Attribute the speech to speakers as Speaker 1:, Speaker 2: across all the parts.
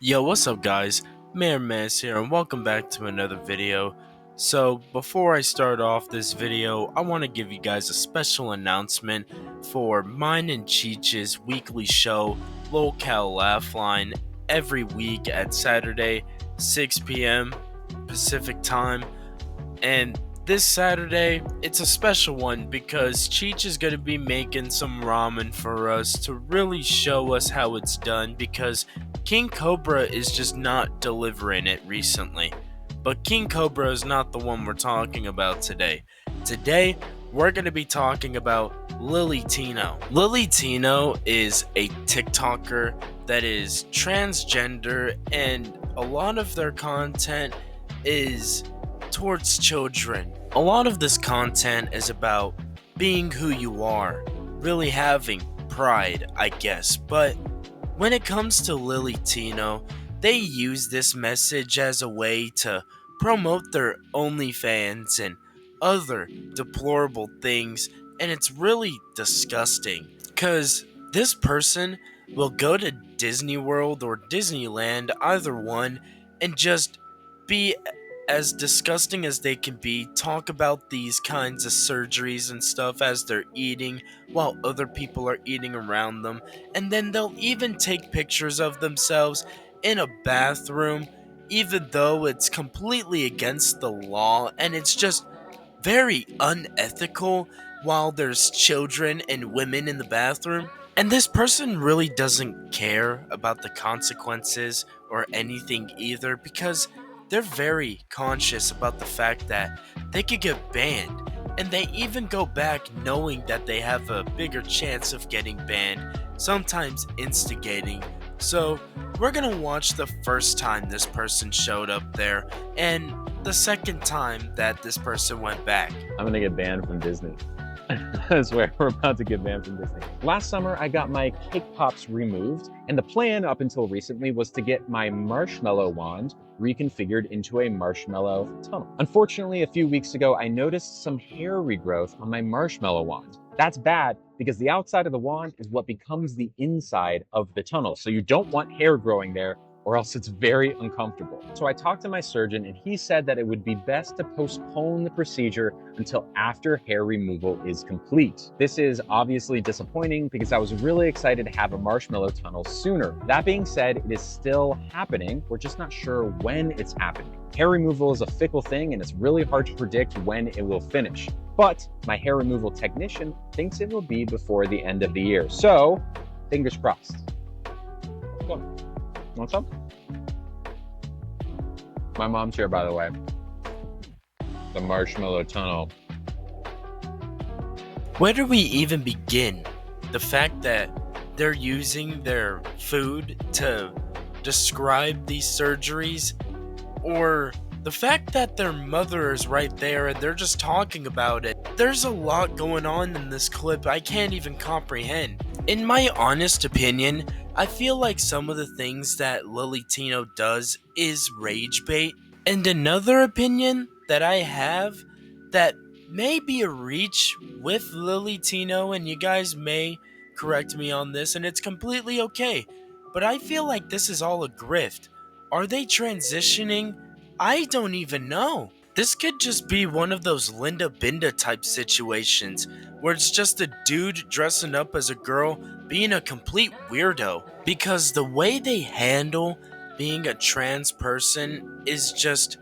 Speaker 1: Yo, what's up guys? Mayor Mass here and welcome back to another video. So, before I start off this video, I want to give you guys a special announcement for mine and Cheech's weekly show, Lolcow Laugh Line, every week at Saturday, 6 p.m. Pacific Time. And this Saturday, it's a special one because Cheech is going to be making some ramen for us to really show us how it's done because King Cobra is just not delivering it recently. But King Cobra is not the one we're talking about today. Today, we're going to be talking about Lily Tino. Lily Tino is a TikToker that is transgender, and a lot of their content is towards children. A lot of this content is about being who you are, really having pride, I guess. But when it comes to Lily Tino, they use this message as a way to promote their OnlyFans and other deplorable things, and it's really disgusting. Because this person will go to Disney World or Disneyland, either one, and just be as disgusting as they can be, talk about these kinds of surgeries and stuff as they're eating while other people are eating around them, and then they'll even take pictures of themselves in a bathroom, even though it's completely against the law, and it's just very unethical while there's children and women in the bathroom. And this person really doesn't care about the consequences or anything either because they're very conscious about the fact that they could get banned. And they even go back knowing that they have a bigger chance of getting banned, sometimes instigating. So, we're gonna watch the first time this person showed up there and the second time that this person went back.
Speaker 2: I'm gonna get banned from Disney. I swear, we're about to get banned from Disney. Last summer, I got my cake pops removed, and the plan up until recently was to get my marshmallow wand reconfigured into a marshmallow tunnel. Unfortunately, a few weeks ago, I noticed some hair regrowth on my marshmallow wand. That's bad because the outside of the wand is what becomes the inside of the tunnel. So you don't want hair growing there, or else it's very uncomfortable. So I talked to my surgeon and he said that it would be best to postpone the procedure until after hair removal is complete. This is obviously disappointing because I was really excited to have a marshmallow tunnel sooner. That being said, it is still happening. We're just not sure when it's happening. Hair removal is a fickle thing and it's really hard to predict when it will finish. But my hair removal technician thinks it will be before the end of the year. So, fingers crossed. Want some? My mom's here, by the way. The marshmallow tunnel.
Speaker 1: Where do we even begin? The fact that they're using their food to describe these surgeries, or the fact that their mother is right there and they're just talking about it. There's a lot going on in this clip I can't even comprehend. In my honest opinion, I feel like some of the things that Lily Tino does is rage bait. And another opinion that I have that may be a reach with Lily Tino, and you guys may correct me on this, and it's completely okay, but I feel like this is all a grift. Are they transitioning? I don't even know. This could just be one of those Linda Binda type situations where it's just a dude dressing up as a girl being a complete weirdo. Because the way they handle being a trans person is just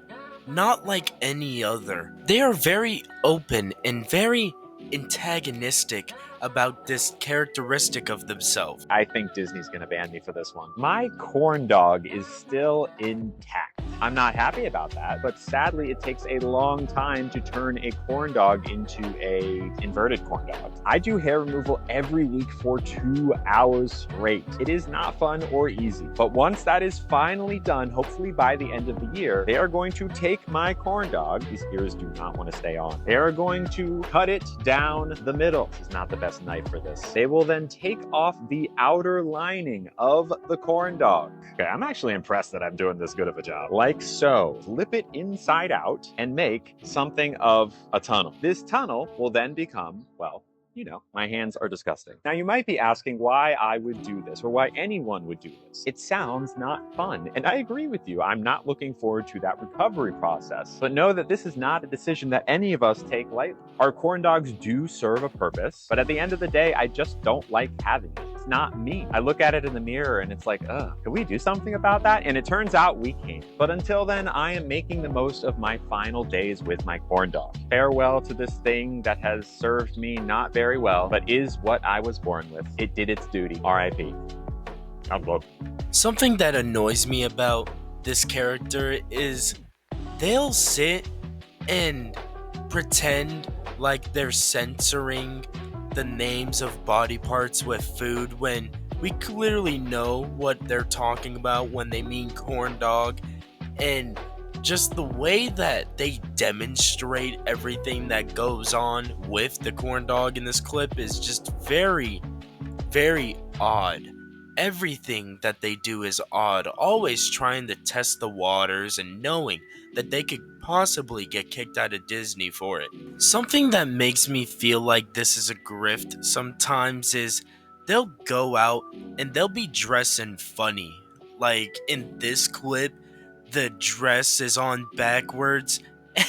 Speaker 1: not like any other. They are very open and very antagonistic about this characteristic of themselves.
Speaker 2: I think Disney's gonna ban me for this one. My corn dog is still intact. I'm not happy about that, but sadly it takes a long time to turn a corn dog into a inverted corn dog. I do hair removal every week for 2 hours straight. It is not fun or easy, but once that is finally done, hopefully by the end of the year, they are going to take my corn dog. These ears do not want to stay on. They are going to cut it down the middle. This is not the best knife for this. They will then take off the outer lining of the corn dog. Okay, I'm actually impressed that I'm doing this good of a job. Like so. Flip it inside out and make something of a tunnel. This tunnel will then become, well, you know, my hands are disgusting. Now you might be asking why I would do this or why anyone would do this. It sounds not fun, and I agree with you. I'm not looking forward to that recovery process. But know that this is not a decision that any of us take lightly. Our corn dogs do serve a purpose, but at the end of the day, I just don't like having it. It's not me. I look at it in the mirror and it's like, can we do something about that? And it turns out we can't. But until then, I am making the most of my final days with my corn dog. Farewell to this thing that has served me not very well, but is what I was born with. It did its duty. R.I.P. Unquote.
Speaker 1: Something that annoys me about this character is they'll sit and pretend like they're censoring the names of body parts with food when we clearly know what they're talking about when they mean corn dog. And just the way that they demonstrate everything that goes on with the corn dog in this clip is just very, very odd. Everything that they do is odd, always trying to test the waters and knowing that they could possibly get kicked out of Disney for it. Something that makes me feel like this is a grift sometimes is they'll go out and they'll be dressing funny. Like in this clip, the dress is on backwards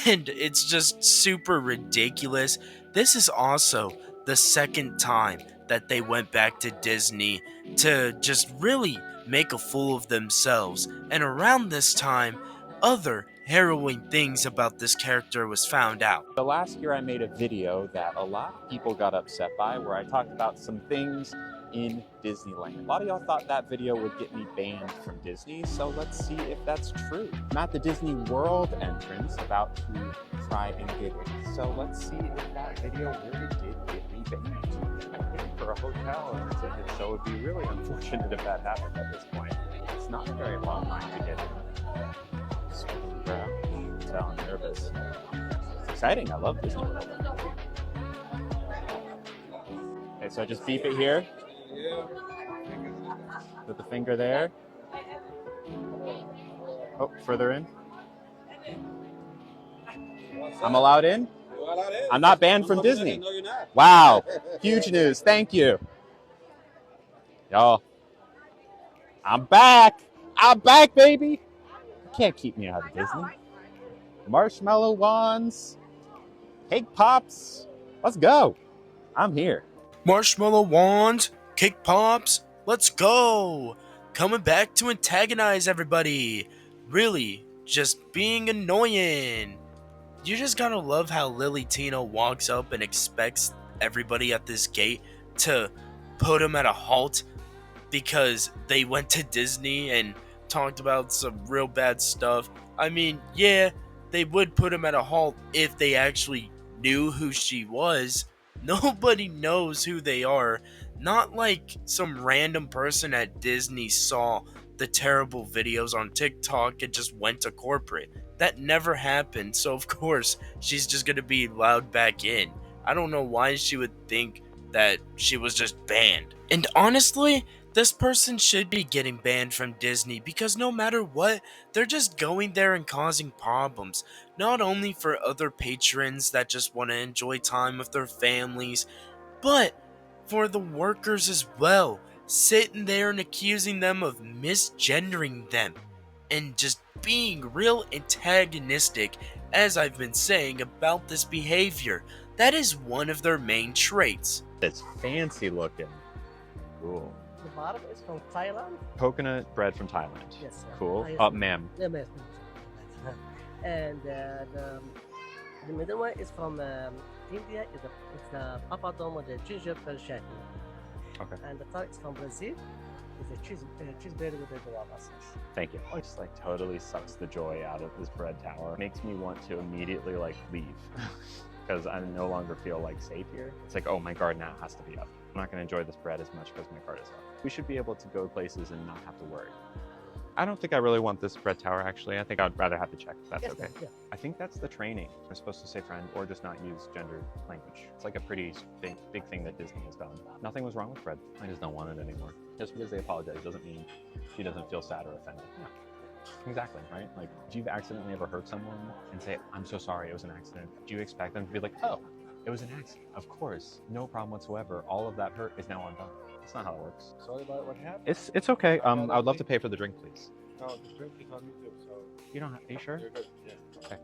Speaker 1: and it's just super ridiculous. This is also the second time that they went back to Disney to just really make a fool of themselves. And around this time, other harrowing things about this character was found out.
Speaker 2: The last year I made a video that a lot of people got upset by where I talked about some things in Disneyland. A lot of y'all thought that video would get me banned from Disney, so let's see if that's true. I'm at the Disney World entrance about to try and get in, so let's see if that video really did get me banned. I'm paying for a hotel and a ticket, so it would be really unfortunate if that happened at this point. It's not a very long line to get in. So, I'm nervous. It's exciting, I love Disney World. Okay, so I just beep it here. Put the finger there. Oh, further in. I'm allowed in? I'm not banned from Disney.
Speaker 3: No, you're not.
Speaker 2: Wow, huge news, thank you. Y'all, I'm back, baby. You can't keep me out of Disney. Marshmallow wands, cake pops, let's go. I'm here.
Speaker 1: Marshmallow wands, cake pops, let's go! Coming back to antagonize everybody. Really, just being annoying. You just gotta love how Lily Tino walks up and expects everybody at this gate to put him at a halt because they went to Disney and talked about some real bad stuff. I mean, yeah, they would put him at a halt if they actually knew who she was. Nobody knows who they are. Not like some random person at Disney saw the terrible videos on TikTok and just went to corporate. That never happened, so of course she's just gonna be allowed back in. I don't know why she would think that she was just banned. And honestly, this person should be getting banned from Disney because no matter what, they're just going there and causing problems. Not only for other patrons that just want to enjoy time with their families, but for the workers as well, sitting there and accusing them of misgendering them and just being real antagonistic, as I've been saying about this behavior. That is one of their main traits.
Speaker 2: It's fancy looking. Cool.
Speaker 3: The bottom is from Thailand.
Speaker 2: Coconut bread from Thailand.
Speaker 3: Yes, sir.
Speaker 2: Cool.
Speaker 3: Yes.
Speaker 2: Ma'am.
Speaker 3: Yeah, ma'am. And the middle one is from India. It's the papadom with the ginger chutney.
Speaker 2: Okay.
Speaker 3: And the third is from Brazil. It's a cheese bread with the guava sauce.
Speaker 2: Thank you. It just like totally sucks the joy out of this bread tower. Makes me want to immediately like leave because I no longer feel like safe here. It's like, oh, my guard now has to be up. I'm not going to enjoy this bread as much because my guard is up. We should be able to go places and not have to worry. I don't think I really want this bread tower, actually. I think I'd rather have the check, if that's
Speaker 3: Yes,
Speaker 2: okay.
Speaker 3: yeah.
Speaker 2: I think that's the training. We're supposed to say friend or just not use gendered language. It's like a pretty big thing that Disney has done. Nothing was wrong with Fred. I just don't want it anymore. Just because they apologize doesn't mean she doesn't feel sad or offended. Yeah. Exactly, right? Like, if you've accidentally ever hurt someone and say, I'm so sorry, it was an accident, do you expect them to be like, oh, It was an accident, of course. No problem whatsoever. All of that hurt is now undone. That's not how it works.
Speaker 4: Sorry about what happened.
Speaker 2: It's okay. I would love to pay for the drink, please.
Speaker 4: No, the drink is on YouTube, so
Speaker 2: You don't have, are you sure?
Speaker 4: you're good. Yeah.
Speaker 2: Okay.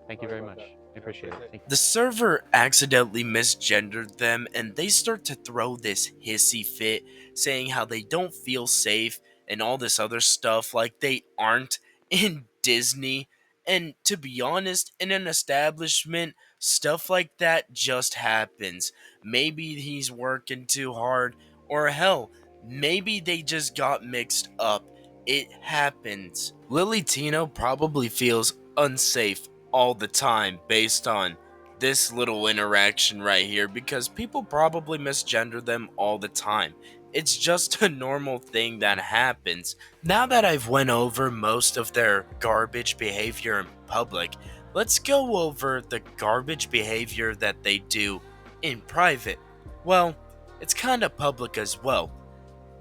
Speaker 2: Thank you very much. I appreciate it. Thank you.
Speaker 1: The server accidentally misgendered them, and they start to throw this hissy fit, saying how they don't feel safe and all this other stuff, like they aren't in Disney. And to be honest, in an establishment, stuff like that just happens. Maybe he's working too hard, or hell, maybe they just got mixed up. It happens. Lily Tino probably feels unsafe all the time based on this little interaction right here, because people probably misgender them all the time. It's just a normal thing that happens. Now that I've went over most of their garbage behavior in public, let's go over the garbage behavior that they do in private. Well, it's kind of public as well.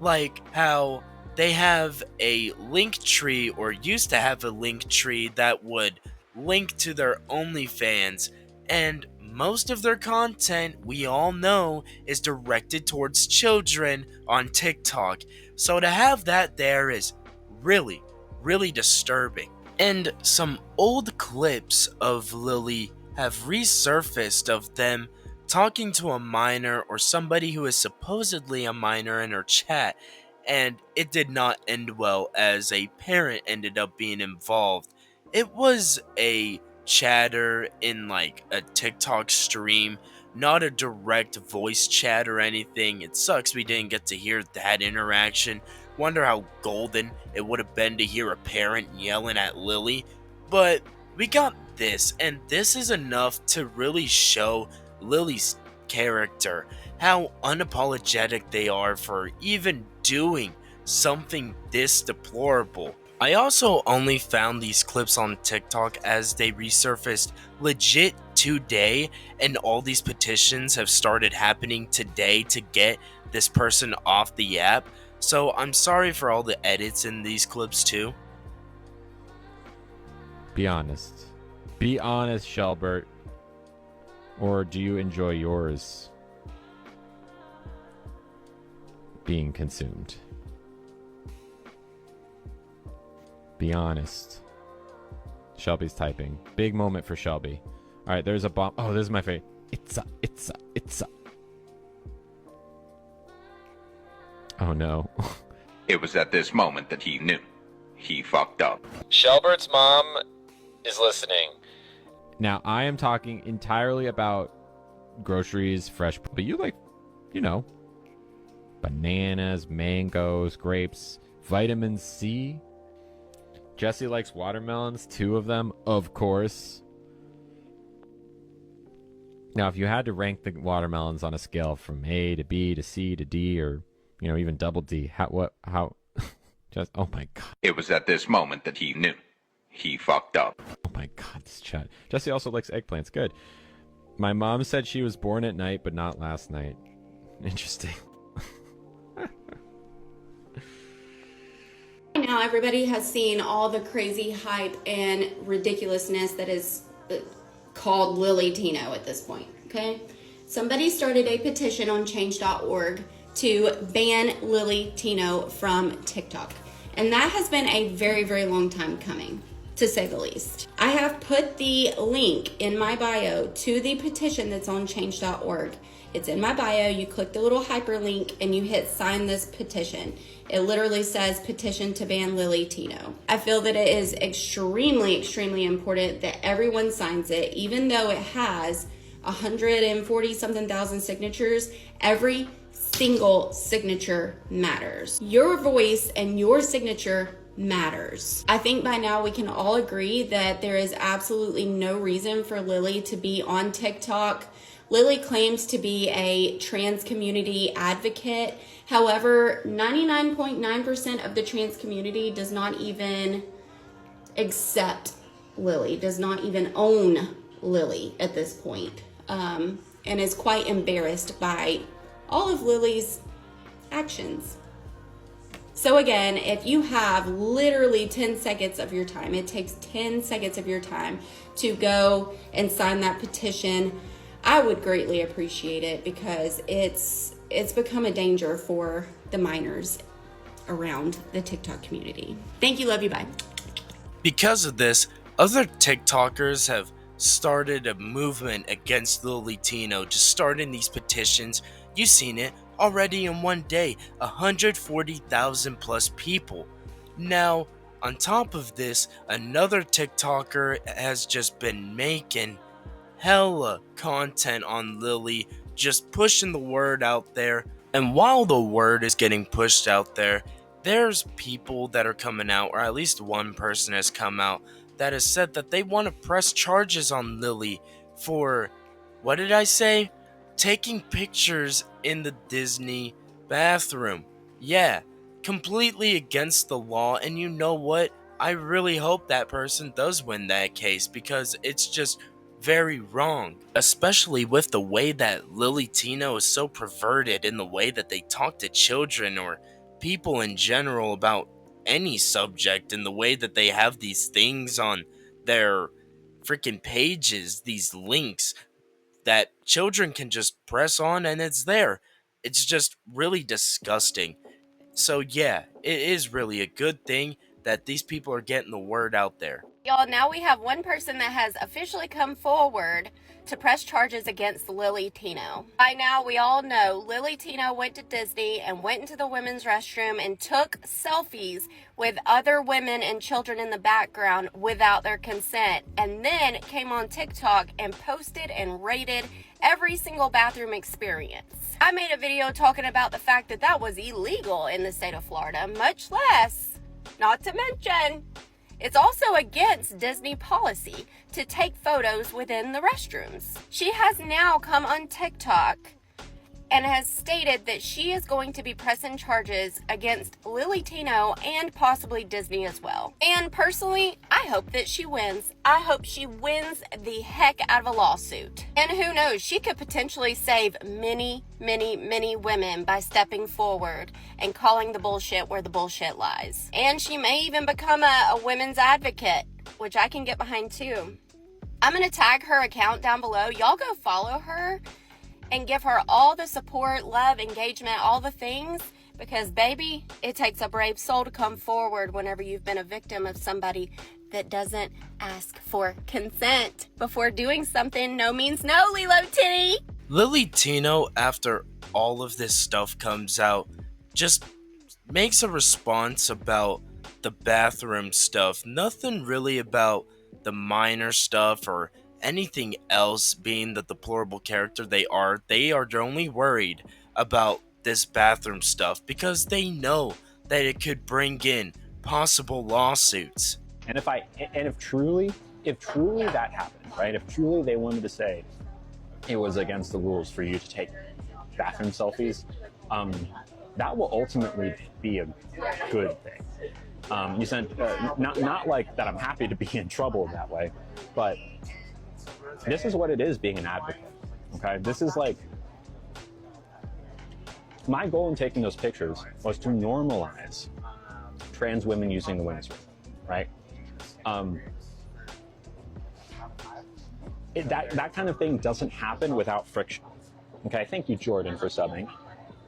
Speaker 1: Like how they have a link tree, or used to have a link tree, that would link to their OnlyFans, and most of their content, we all know, is directed towards children on TikTok. So to have that there is really, really disturbing. And some old clips of Lily have resurfaced of them talking to a minor, or somebody who is supposedly a minor, in her chat, and it did not end well, as a parent ended up being involved. It was a chatter in like a TikTok stream, not a direct voice chat or anything. It sucks we didn't get to hear that interaction. Wonder how golden it would have been to hear a parent yelling at Lily. But we got this, and this is enough to really show Lily's character, how unapologetic they are for even doing something this deplorable. I also only found these clips on TikTok as they resurfaced legit today, and all these petitions have started happening today to get this person off the app. So I'm sorry for all the edits in these clips too.
Speaker 2: Be honest. Be honest, Shelbert. Or do you enjoy yours being consumed? Be honest. Shelby's typing. Big moment for Shelby. All right, there's a bomb. Oh, this is my favorite. It's a. Oh no.
Speaker 5: It was at this moment that he knew. He fucked up.
Speaker 6: Shelbert's mom is listening.
Speaker 2: Now, I am talking entirely about groceries, fresh, but you like, you know, bananas, mangoes, grapes, vitamin C. Jesse likes watermelons, 2 of them, of course. Now, if you had to rank the watermelons on a scale from A to B to C to D, or, you know, even double D, how, just, oh my God.
Speaker 5: It was at this moment that he knew. He fucked up.
Speaker 2: Oh my God, this chat. Jesse also likes eggplants, good. My mom said she was born at night, but not last night. Interesting.
Speaker 7: Now everybody has seen all the crazy hype and ridiculousness that is called Lily Tino at this point, okay? Somebody started a petition on change.org to ban Lily Tino from TikTok. And that has been a very, very long time coming, to say the least. I have put the link in my bio to the petition that's on change.org. It's in my bio. You click the little hyperlink and you hit sign this petition. It literally says petition to ban Lily Tino. I feel that it is extremely, extremely important that everyone signs it, even though it has 140 something thousand signatures. Every single signature matters. Your voice and your signature matters. I think by now we can all agree that there is absolutely no reason for Lily to be on TikTok. Lily claims to be a trans community advocate. However, 99.9% of the trans community does not even accept Lily, does not even own Lily at this point, and is quite embarrassed by all of Lily's actions. So again, if you have literally 10 seconds of your time, it takes 10 seconds of your time to go and sign that petition. I would greatly appreciate it because it's become a danger for the minors around the TikTok community. Thank you, love you, bye.
Speaker 1: Because of this, other TikTokers have started a movement against Lily Tino, just starting these petitions. You've seen it already in one day, 140,000 plus people. Now, on top of this, another TikToker has just been making hella content on Lily, just pushing the word out there. And while the word is getting pushed out there, there's people that are coming out, or at least one person has come out that has said that they want to press charges on Lily for, what did I say? Taking pictures in the Disney bathroom. Yeah, completely against the law. And you know what? I really hope that person does win that case because it's just very wrong, especially with the way that Lily Tino is so perverted in the way that they talk to children or people in general about any subject, and the way that they have these things on their freaking pages, these links that children can just press on and it's there. It's just really disgusting. So yeah, it is really a good thing that these people are getting the word out there.
Speaker 7: Y'all, now we have one person that has officially come forward to press charges against Lily Tino. By now, we all know Lily Tino went to Disney and went into the women's restroom and took selfies with other women and children in the background without their consent, and then came on TikTok and posted and rated every single bathroom experience. I made a video talking about the fact that that was illegal in the state of Florida, much less, not to mention, it's also against Disney policy to take photos within the restrooms. She has now come on TikTok and has stated that she is going to be pressing charges against Lily Tino and possibly Disney as well. And personally, I hope that she wins. I hope she wins the heck out of a lawsuit. And who knows, she could potentially save many, many, many women by stepping forward and calling the bullshit where the bullshit lies. And she may even become a women's advocate, which I can get behind too. I'm going to tag her account down below. Y'all go follow her and give her all the support, love, engagement, all the things, because baby, it takes a brave soul to come forward whenever you've been a victim of somebody that doesn't ask for consent before doing something. No means no, Lilo Titty.
Speaker 1: Lily Tino, after all of this stuff comes out, just makes a response about the bathroom stuff. Nothing really about the minor stuff or anything else. Being the deplorable character they are only worried about this bathroom stuff because they know that it could bring in possible lawsuits.
Speaker 2: And if truly that happened, right? If truly they wanted to say it was against the rules for you to take bathroom selfies, that will ultimately be a good thing. You said not like that I'm happy to be in trouble that way, but this is what it is being an advocate. Okay, this is like my goal in taking those pictures was to normalize trans women using the women's room, right? That kind of thing doesn't happen without friction. Okay, thank you, Jordan, for subbing.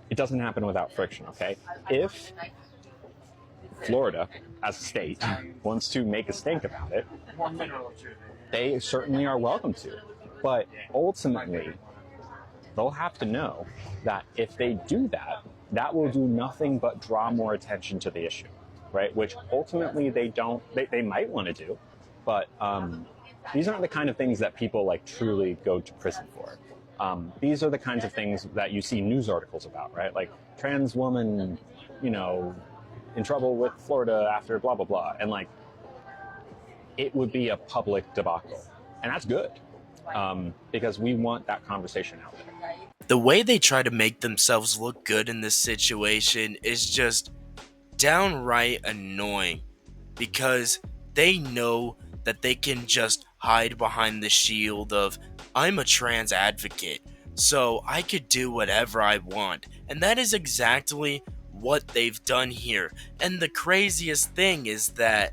Speaker 2: It doesn't happen without friction. Okay, if Florida, as a state, wants to make a stink about it, they certainly are welcome to. But ultimately, they'll have to know that if they do that, that will do nothing but draw more attention to the issue, right? Which ultimately they might want to do, but these aren't the kind of things that people like truly go to prison for. These are the kinds of things that you see news articles about, right? Like trans woman, in trouble with Florida after blah, blah, blah. And like, it would be a public debacle. And that's good, because we want that conversation out there.
Speaker 1: The way they try to make themselves look good in this situation is just downright annoying, because they know that they can just hide behind the shield of, I'm a trans advocate, so I could do whatever I want. And that is exactly what they've done here. And the craziest thing is that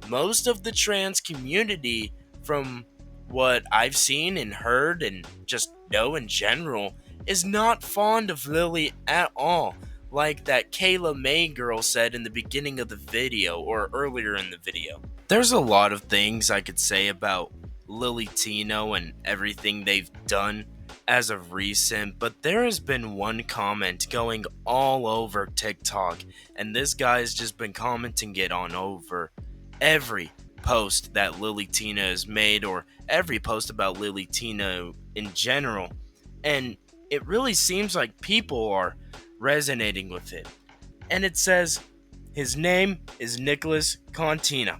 Speaker 1: most of the trans community, from what I've seen and heard and just know in general is not fond of Lily at all, like that Kayla May girl said in the beginning of the video or earlier in the video. There's a lot of things I could say about Lily Tino and everything they've done as of recent, but there has been one comment going all over TikTok, and this guy's just been commenting it on over every post that Lily Tina has made, or every post about Lily Tina in general, and it really seems like people are resonating with it. And it says, his name is Nicholas Contina,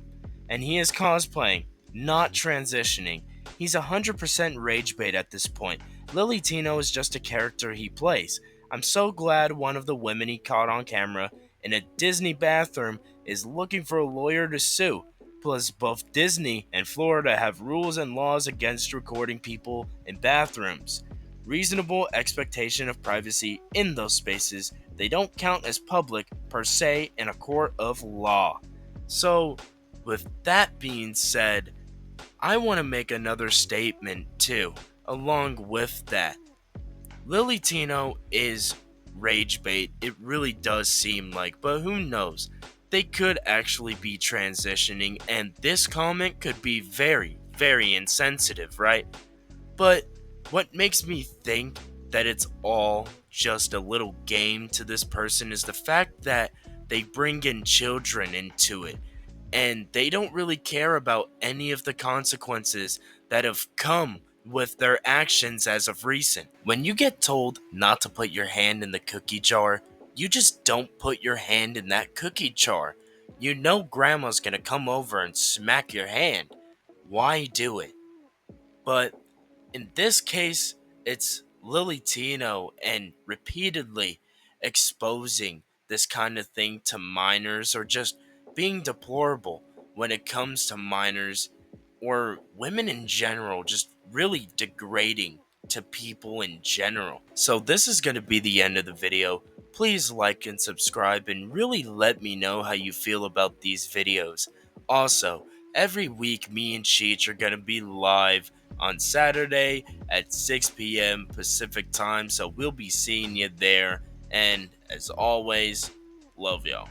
Speaker 1: and he is cosplaying, not transitioning. He's 100% rage bait at this point. Lily Tino is just a character he plays. I'm so glad one of the women he caught on camera in a Disney bathroom is looking for a lawyer to sue. Plus, both Disney and Florida have rules and laws against recording people in bathrooms. Reasonable expectation of privacy in those spaces. They don't count as public per se in a court of law. So, with that being said, I want to make another statement too, along with that. Lily Tino is rage bait, it really does seem like, but who knows? They could actually be transitioning, and this comment could be very, very insensitive, right? But what makes me think that it's all just a little game to this person is the fact that they bring in children into it, and they don't really care about any of the consequences that have come with their actions as of recent. When you get told not to put your hand in the cookie jar, you just don't put your hand in that cookie jar. You know grandma's gonna come over and smack your hand. Why do it? But in this case, it's Lily Tino and repeatedly exposing this kind of thing to minors, or just being deplorable when it comes to minors or women in general, just really degrading to people in general. So this is going to be the end of the video. Please like and subscribe and really let me know how you feel about these videos. Also, every week me and Cheech are going to be live on Saturday at 6 p.m. Pacific time, so we'll be seeing you there. And as always, love y'all.